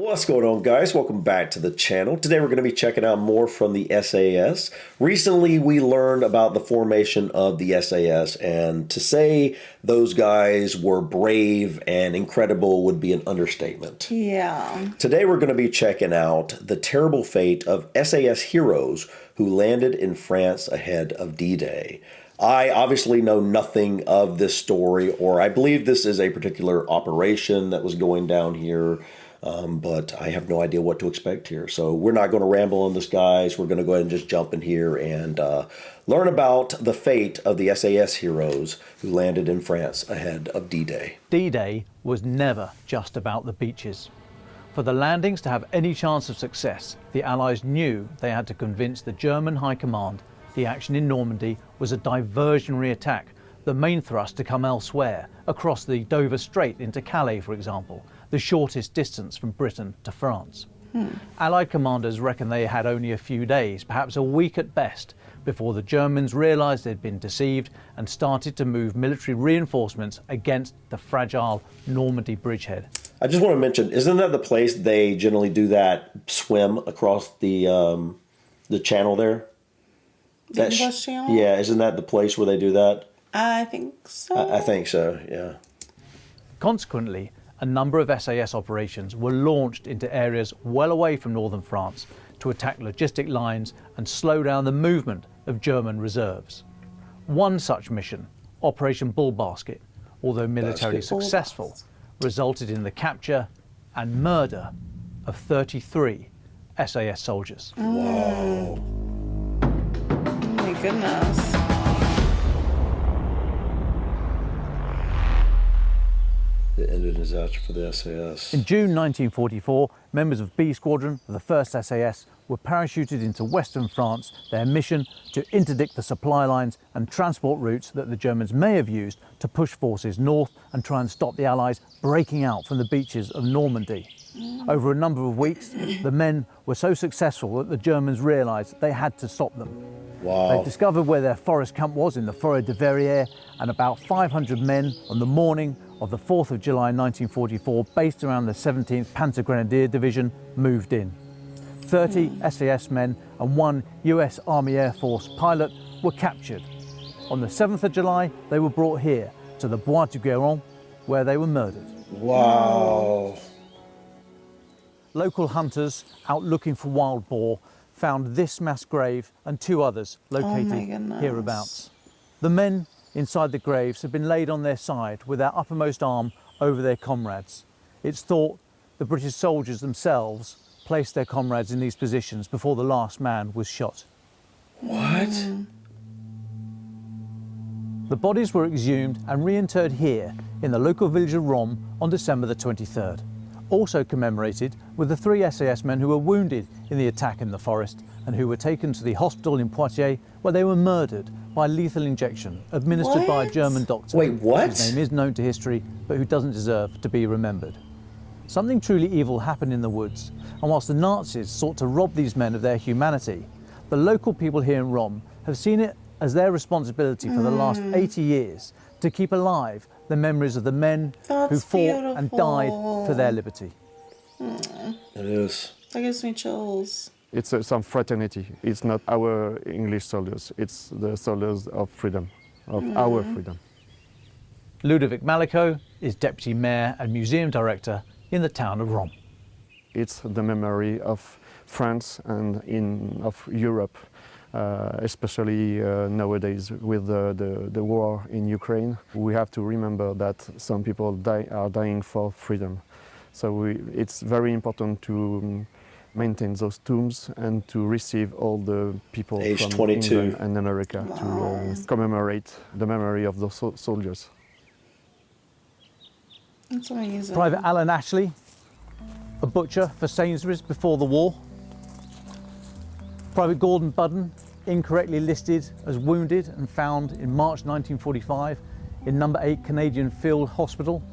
What's going on, guys? Welcome back to the channel. Today we're going to be checking out more from the SAS. Recently we learned about the formation of the SAS, and to say those guys were brave and incredible would be an understatement. Yeah. Today we're going to be checking out the terrible fate of SAS heroes who landed in France ahead of D-Day. I obviously know nothing of this story, or I believe this is a particular operation that was going down here. But I have no idea what to expect here. So we're not going to ramble on this, guys. We're going to go ahead and just jump in here and learn about the fate of the SAS heroes who landed in France ahead of D-Day. D-Day was never just about the beaches. For the landings to have any chance of success, the Allies knew they had to convince the German High Command the action in Normandy was a diversionary attack, the main thrust to come elsewhere, across the Dover Strait into Calais, for example, the shortest distance from Britain to France. Allied commanders reckon they had only a few days, perhaps a week at best, before the Germans realised they'd been deceived and started to move military reinforcements against the fragile Normandy bridgehead. I just want to mention, isn't that the place they generally do that swim across the channel there? The English Channel? Yeah, isn't that the place where they do that? I think so. I think so, yeah. Consequently, a number of SAS operations were launched into areas well away from northern France to attack logistic lines and slow down the movement of German reserves. One such mission, Operation Bulbasket, although militarily successful, resulted in the capture and murder of 33 SAS soldiers. Wow. Oh my goodness. It ended in disaster for the SAS. In June 1944, members of B Squadron of the 1st SAS were parachuted into western France, their mission to interdict the supply lines and transport routes that the Germans may have used to push forces north and try and stop the Allies breaking out from the beaches of Normandy. Over a number of weeks, the men were so successful that the Germans realised they had to stop them. Wow. They discovered where their forest camp was in the Forêt de Verrières, and about 500 men on the morning of the 4th of July 1944, based around the 17th Panzer Grenadier Division, moved in. 30 SAS men and one US Army Air Force pilot were captured. On the 7th of July, they were brought here to the Bois du Guéron, where they were murdered. Wow. Local hunters out looking for wild boar found this mass grave and two others located hereabouts. The men inside the graves had been laid on their side with their uppermost arm over their comrades. It's thought the British soldiers themselves placed their comrades in these positions before the last man was shot. What? The bodies were exhumed and reinterred here in the local village of Rome on December the 23rd. Also commemorated were the 3 SAS men who were wounded in the attack in the forest and who were taken to the hospital in Poitiers, where they were murdered by lethal injection administered by a German doctor. Wait, what? His name is known to history, but who doesn't deserve to be remembered. Something truly evil happened in the woods, and whilst the Nazis sought to rob these men of their humanity, the local people here in Rome have seen it as their responsibility for the last 80 years to keep alive the memories of the men who fought and died for their liberty. It is. That gives me chills. It's some fraternity. It's not our English soldiers. It's the soldiers of freedom, of our freedom. Ludovic Malico is Deputy Mayor and Museum Director in the town of Rome. It's the memory of France and of Europe, especially nowadays with the war in Ukraine. We have to remember that some people are dying for freedom. So it's very important to maintain those tombs and to receive all the people from 22. England and America to commemorate the memory of those soldiers. That's amazing. Private Alan Ashley, a butcher for Sainsbury's before the war. Private Gordon Budden, incorrectly listed as wounded and found in March 1945 in number 8 Canadian Field Hospital.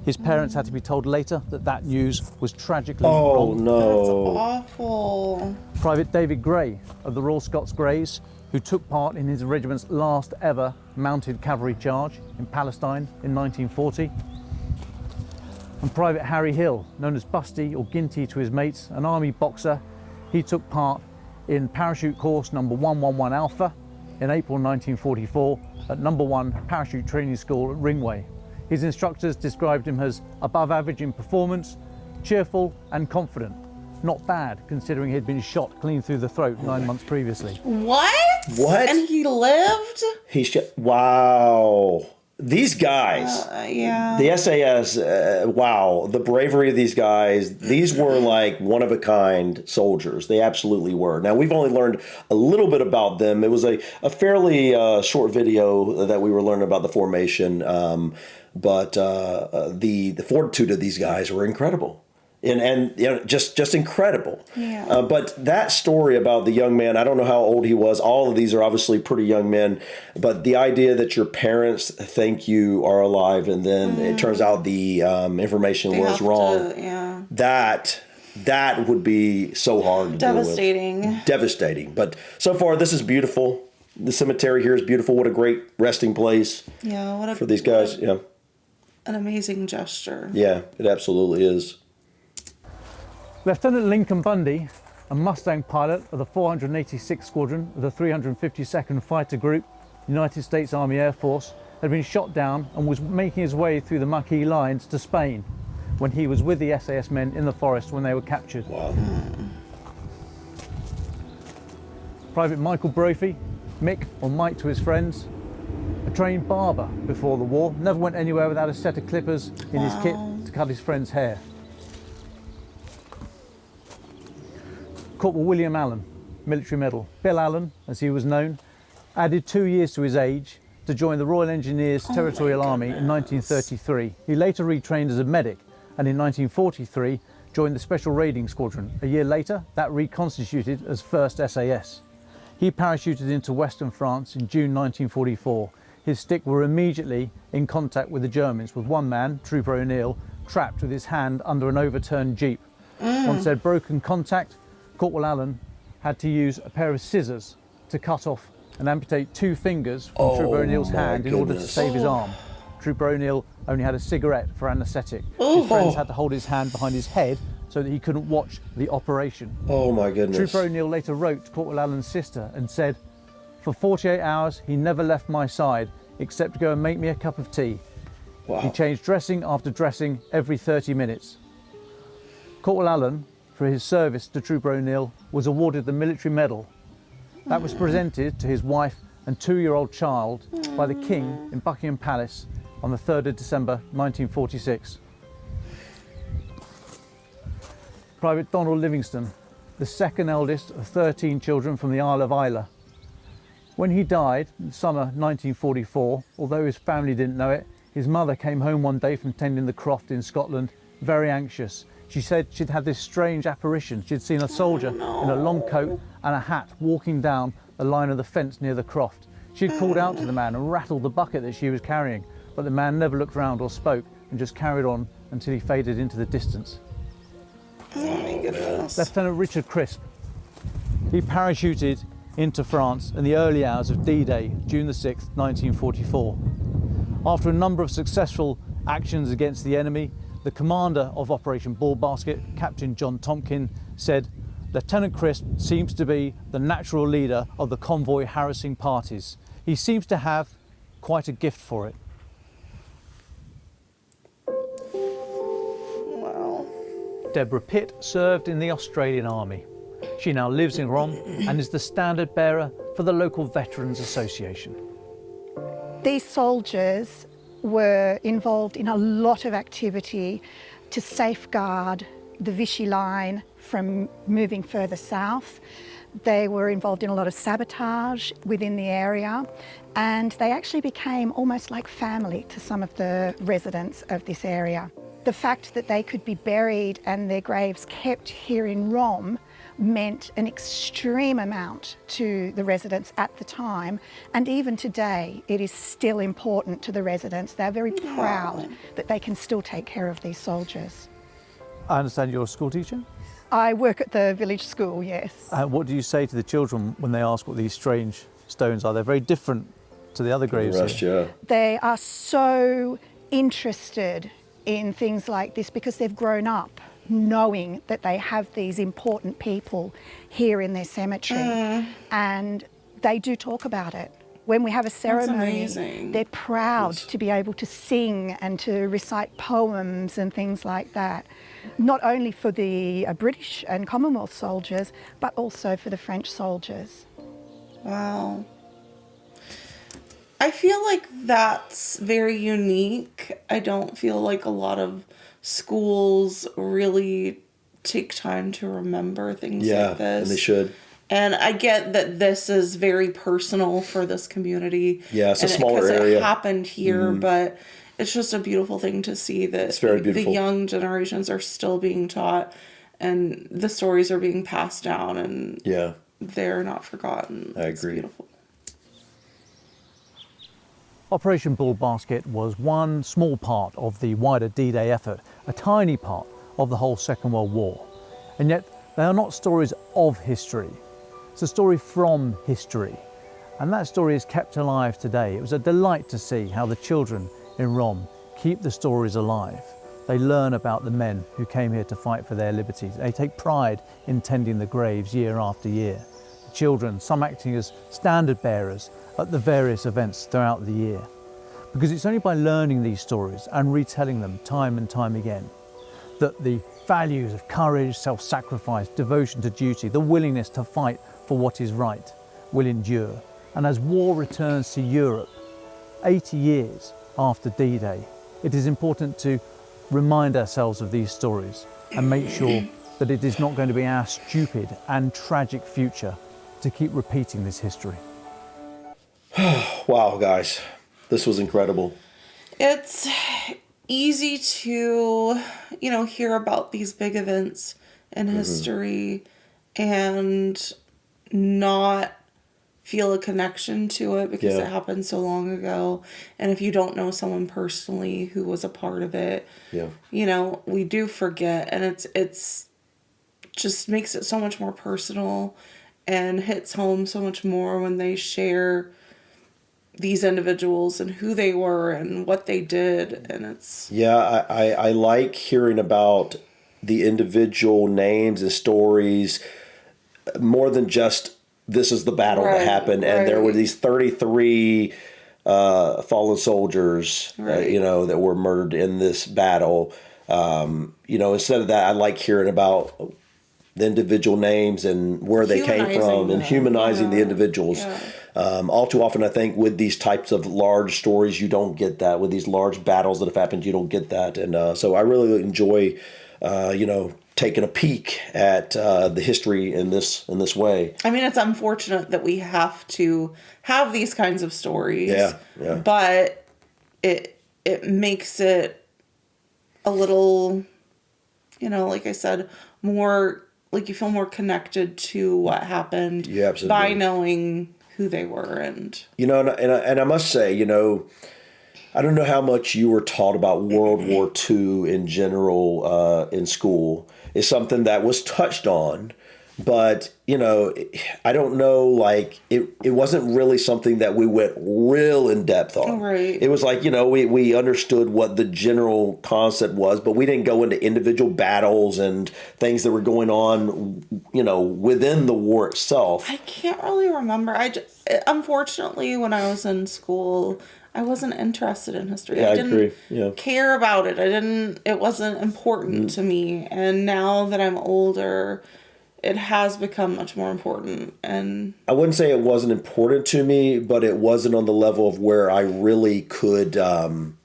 His parents had to be told later that that news was tragically wrong. Oh no. That's awful. Private David Gray of the Royal Scots Greys, who took part in his regiment's last ever mounted cavalry charge in Palestine in 1940. And Private Harry Hill, known as Busty or Ginty to his mates, an army boxer, he took part in parachute course number 111 Alpha in April 1944 at number 1 Parachute Training School at Ringway. His instructors described him as above average in performance, cheerful and confident. Not bad, considering he'd been shot clean through the throat 9 months previously. What? What? And he lived? Wow. These guys, Yeah. the SAS, wow, the bravery of these guys. These were like one-of-a-kind soldiers. They absolutely were. Now, we've only learned a little bit about them. It was a fairly short video that we were learning about the formation, but the fortitude of these guys were incredible. And you know, just incredible. Yeah. But that story about the young man, I don't know how old he was. All of these are obviously pretty young men. But the idea that your parents think you are alive and then it turns out the information They was have wrong. to- yeah. That would be so hard to Devastating. deal with. Devastating. But so far, this is beautiful. The cemetery here is beautiful. What a great resting place Yeah. What a, for these guys. Yeah, an amazing gesture. yeah, it absolutely is. Lieutenant Lincoln Bundy, a Mustang pilot of the 486th Squadron of the 352nd Fighter Group, United States Army Air Force, had been shot down and was making his way through the Maquis lines to Spain when he was with the SAS men in the forest when they were captured. Wow. Private Michael Brophy, Mick or Mike to his friends, a trained barber before the war, never went anywhere without a set of clippers in his kit to cut his friend's hair. Corporal William Allen, military medal. Bill Allen, as he was known, added 2 years to his age to join the Royal Engineers Territorial Army in 1933. He later retrained as a medic and in 1943 joined the Special Raiding Squadron. A year later, that reconstituted as 1st SAS. He parachuted into Western France in June 1944. His stick were immediately in contact with the Germans, with one man, Trooper O'Neill, trapped with his hand under an overturned jeep. Once they'd broken contact, Corporal Allen had to use a pair of scissors to cut off and amputate 2 fingers from Trooper O'Neill's hand in order to save his arm. Trooper O'Neill only had a cigarette for anaesthetic. His friends had to hold his hand behind his head so that he couldn't watch the operation. Oh my goodness. Trooper O'Neill later wrote to Corporal Allen's sister and said, "For 48 hours he never left my side except to go and make me a cup of tea. Wow. He changed dressing after dressing every 30 minutes. Corporal Allen, for his service to Trooper O'Neill, was awarded the military medal. That was presented to his wife and 2-year-old child by the King in Buckingham Palace on the 3rd of December 1946. Private Donald Livingston, the second eldest of 13 children from the Isle of Islay. When he died in summer 1944, although his family didn't know it, his mother came home one day from tending the croft in Scotland, very anxious. She said she'd had this strange apparition. She'd seen a soldier in a long coat and a hat walking down the line of the fence near the croft. She'd called out to the man and rattled the bucket that she was carrying, but the man never looked round or spoke and just carried on until he faded into the distance. Oh my goodness. Lieutenant Richard Crisp. He parachuted into France in the early hours of D-Day, June the 6th, 1944. After a number of successful actions against the enemy, the commander of Operation Bulbasket, Captain John Tompkin, said, "Lieutenant Crisp seems to be the natural leader of the convoy harassing parties. He seems to have quite a gift for it." Wow. Deborah Pitt served in the Australian Army. She now lives in Rome and is the standard bearer for the local Veterans Association. These soldiers were involved in a lot of activity to safeguard the Vichy line from moving further south. They were involved in a lot of sabotage within the area, and they actually became almost like family to some of the residents of this area. The fact that they could be buried and their graves kept here in Rome meant an extreme amount to the residents at the time, and even today it is still important to the residents. They're very proud that they can still take care of these soldiers. I understand you're a school teacher? I work at the village school, yes. What do you say to the children when they ask what these strange stones are? They're very different to the other graves. Rest, here. yeah. They are so interested in things like this because they've grown up knowing that they have these important people here in their cemetery, and they do talk about it. When we have a ceremony, amazing. they're proud to be able to sing and to recite poems and things like that, not only for the British and Commonwealth soldiers, but also for the French soldiers. Wow. I feel like that's very unique. I don't feel like a lot of schools really take time to remember things like this. And they should. And I get that this is very personal for this community. Yeah, it's a smaller area. Because it happened here, but it's just a beautiful thing to see that It's very beautiful. the young generations are still being taught and the stories are being passed down and they're not forgotten. I agree. It's beautiful. Operation Bulbasket was one small part of the wider D-Day effort, a tiny part of the whole Second World War. And yet they are not stories of history. It's a story from history. And that story is kept alive today. It was a delight to see how the children in Rom keep the stories alive. They learn about the men who came here to fight for their liberties. They take pride in tending the graves year after year. The children, some acting as standard bearers at the various events throughout the year. Because it's only by learning these stories and retelling them time and time again that the values of courage, self-sacrifice, devotion to duty, the willingness to fight for what is right will endure. And as war returns to Europe, 80 years after D-Day, it is important to remind ourselves of these stories and make sure that it is not going to be our stupid and tragic future to keep repeating this history. Wow, guys, this was incredible. It's easy to, hear about these big events in history and not feel a connection to it because it happened so long ago. And if you don't know someone personally who was a part of it, we do forget. And it's just makes it so much more personal and hits home so much more when they share these individuals and who they were and what they did. And it's... Yeah, I like hearing about the individual names and stories more than just this is the battle that happened. And there were these 33 fallen soldiers, that were murdered in this battle. Instead of that, I like hearing about the individual names and where they came from and humanizing the individuals. All too often, I think, with these types of large stories, you don't get that. With these large battles that have happened, you don't get that. And so I really enjoy, taking a peek at the history in this way. I mean, it's unfortunate that we have to have these kinds of stories. Yeah. But it makes it a little, like I said, more... like you feel more connected to what happened by knowing who they were. And I must say, I don't know how much you were taught about World War II in general in school. It's something that was touched on, but I don't know, like it wasn't really something that we went real in depth on. Right. It was like, we understood what the general concept was, but we didn't go into individual battles and things that were going on, within the war itself. I can't really remember. Unfortunately, when I was in school, I wasn't interested in history. I didn't care about it. It wasn't important to me. And now that I'm older, it has become much more important. And I wouldn't say it wasn't important to me, but it wasn't on the level of where I really could, when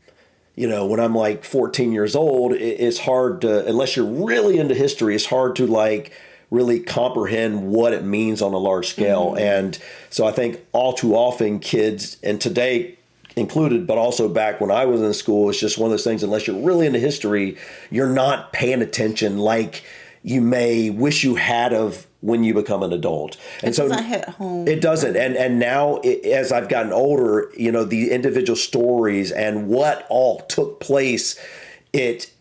I'm like 14 years old, it's hard to, unless you're really into history, it's hard to like really comprehend what it means on a large scale. And so I think all too often kids, and today included, but also back when I was in school, it's just one of those things, unless you're really into history, you're not paying attention like you may wish you had of when you become an adult. And it doesn't hit home. It doesn't. And now as I've gotten older, the individual stories and what all took place, it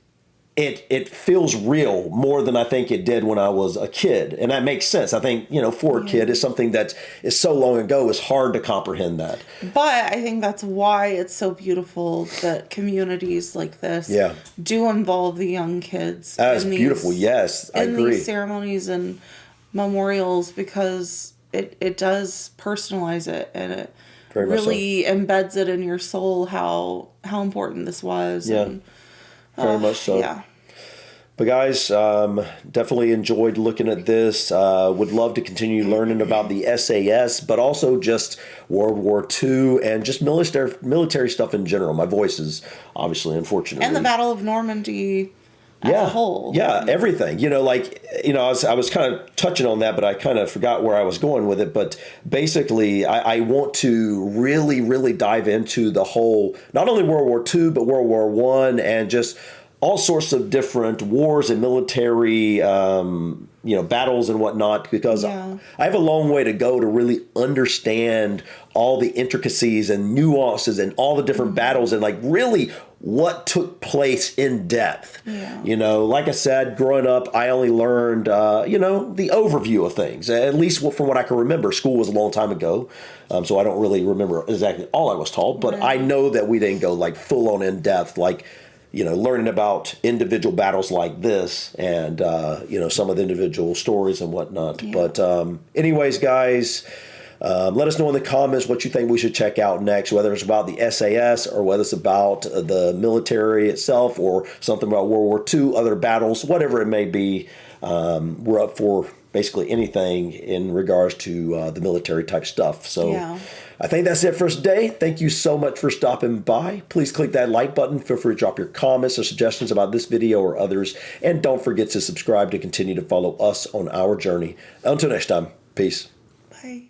it feels real more than I think it did when I was a kid. And that makes sense. I think, for a kid, it's something that is so long ago, it's hard to comprehend that. But I think that's why it's so beautiful that communities like this do involve the young kids. That's beautiful. Yes, I agree. In these ceremonies and memorials, because it does personalize it, and it Very much really embeds it in your soul how important this was. Yeah. And, Very much so. Yeah. But guys, definitely enjoyed looking at this. Would love to continue learning about the SAS, but also just World War II and just military stuff in general. My voice is obviously, unfortunately. And the Battle of Normandy as a whole. Yeah, everything. I was kind of touching on that, but I kind of forgot where I was going with it. But basically, I want to really, really dive into the whole, not only World War II, but World War I, and just all sorts of different wars and military, battles and whatnot, because I have a long way to go to really understand all the intricacies and nuances and all the different battles and like really what took place in depth. Yeah. Like I said, growing up, I only learned, the overview of things, at least from what I can remember. School was a long time ago, so I don't really remember exactly all I was taught, but I know that we didn't go like full on in depth, like, learning about individual battles like this and, some of the individual stories and whatnot. Yeah. But anyways, guys, let us know in the comments what you think we should check out next, whether it's about the SAS or whether it's about the military itself or something about World War II, other battles, whatever it may be. We're up for basically anything in regards to the military type stuff. So I think that's it for today. Thank you so much for stopping by. Please click that like button. Feel free to drop your comments or suggestions about this video or others. And don't forget to subscribe to continue to follow us on our journey. Until next time, peace. Bye.